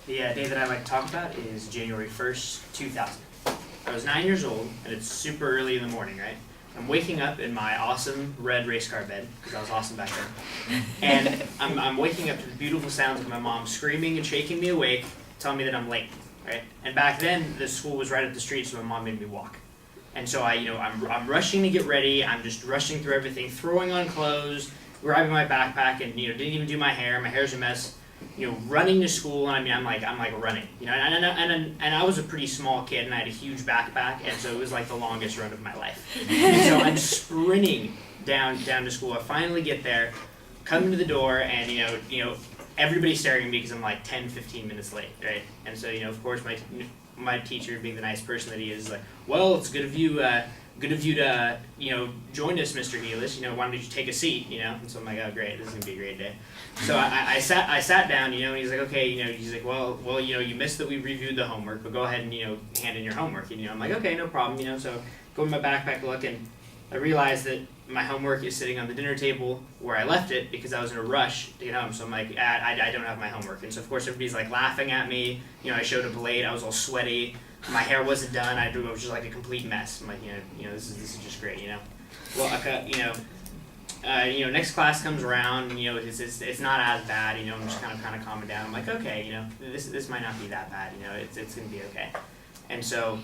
The day that I like to talk about is January 1st, 2000. I was 9 years old, and it's super early in the morning, right? I'm waking up in my awesome red race car bed, because I was awesome back then. And I'm waking up to the beautiful sounds of my mom screaming and shaking me awake, telling me that I'm late, right? And back then, the school was right up the street, so my mom made me walk. And so I'm rushing to get ready. I'm just rushing through everything, throwing on clothes, grabbing my backpack, and didn't even do my hair. My hair's a mess. Running to school, and I'm like running, and I was a pretty small kid, and I had a huge backpack, and so it was like the longest run of my life. And so I'm sprinting down to school. I finally get there, come to the door, and everybody's staring at me because I'm like 10, 15 minutes late, right? And so of course my teacher, being the nice person that he is, like, well, it's good of you to join us, Mr. Helis. Why don't you take a seat? And so I'm like, oh great, this is gonna be a great day. So I sat down, and he's like, okay, he's like, well, you missed that we reviewed the homework, but go ahead and hand in your homework. And I'm like, okay, no problem. So go in my backpack, look, and I realized that my homework is sitting on the dinner table where I left it because I was in a rush to get home. So I'm like, I don't have my homework. And so of course everybody's like laughing at me. I showed up late. I was all sweaty. My hair wasn't done. I was just like a complete mess. I'm like, this is just great. Well, next class comes around. It's not as bad. I'm just kind of calming down. I'm like, okay, this might not be that bad. It's gonna be okay. And so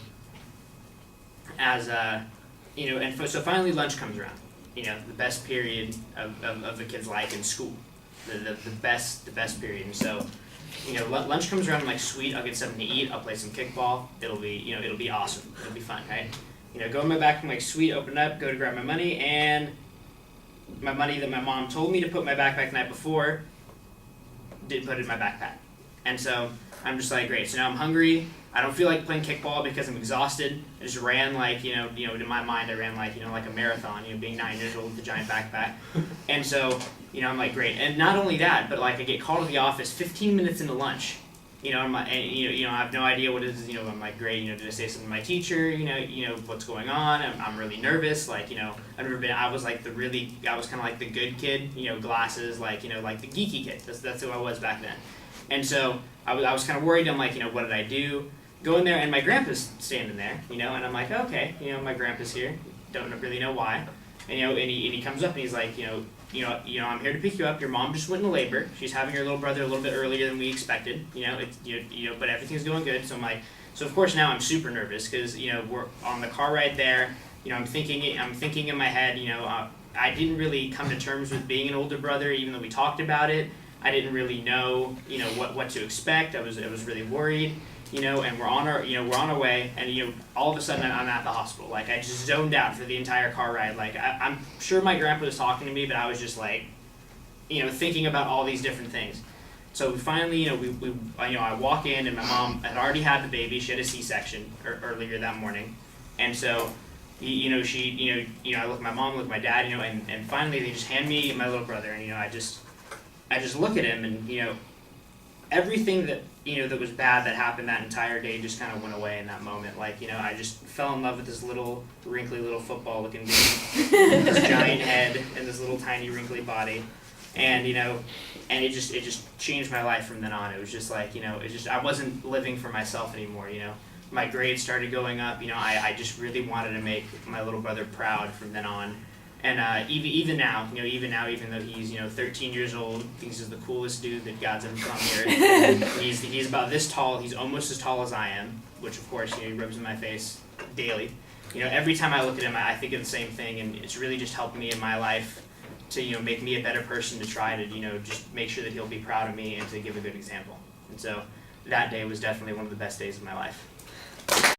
so finally lunch comes around. The best period of the kid's life in school. The best period. And so lunch comes around. I'm like, sweet, I'll get something to eat. I'll play some kickball. It'll be awesome. It'll be fun, right? Go in my back. I'm like, sweet, open up, go to grab my money, and my money that my mom told me to put in my backpack the night before, didn't put it in my backpack. And so I'm just like, great. So now I'm hungry. I don't feel like playing kickball because I'm exhausted. I just ran like, in my mind, I ran like a marathon, being 9 years old with a giant backpack. And so, I'm like, great. And not only that, but like I get called to the office 15 minutes into lunch. I'm like, I have no idea what it is. I'm like, great. Did I say something to my teacher? What's going on? I'm really nervous. Like, I've never been. I was like I was kind of like the good kid. Glasses. Like, like the geeky kid. That's who I was back then. And so I was kind of worried. I'm like, what did I do? Go in there, and my grandpa's standing there. And I'm like, okay, my grandpa's here. Don't really know why. And and he comes up and he's like, I'm here to pick you up. Your mom just went into labor. She's having her little brother a little bit earlier than we expected. But everything's going good. So I'm like, so of course now I'm super nervous because we're on the car ride there. I'm thinking in my head. I didn't really come to terms with being an older brother, even though we talked about it. I didn't really know what to expect. I was really worried. And we're on our way, and all of a sudden I'm at the hospital. Like, I just zoned out for the entire car ride. Like, I'm sure my grandpa was talking to me, but I was just like, thinking about all these different things. So we finally, I walk in, and my mom had already had the baby. She had a C-section earlier that morning, and so, I look at my mom, look at my dad, and finally they just hand me my little brother, and I just look at him, and everything that that was bad that happened that entire day just kind of went away in that moment. Like, I just fell in love with this little wrinkly little football looking dude, this giant head and this little tiny wrinkly body, and and it just changed my life from then on. It was just like I wasn't living for myself anymore. My grades started going up. I just really wanted to make my little brother proud from then on. And even now, even though he's 13 years old, thinks he's the coolest dude that God's ever put on the earth. He's about this tall. He's almost as tall as I am, which of course he rubs in my face daily. Every time I look at him, I think of the same thing, and it's really just helped me in my life to make me a better person, to try to just make sure that he'll be proud of me and to give a good example. And so that day was definitely one of the best days of my life.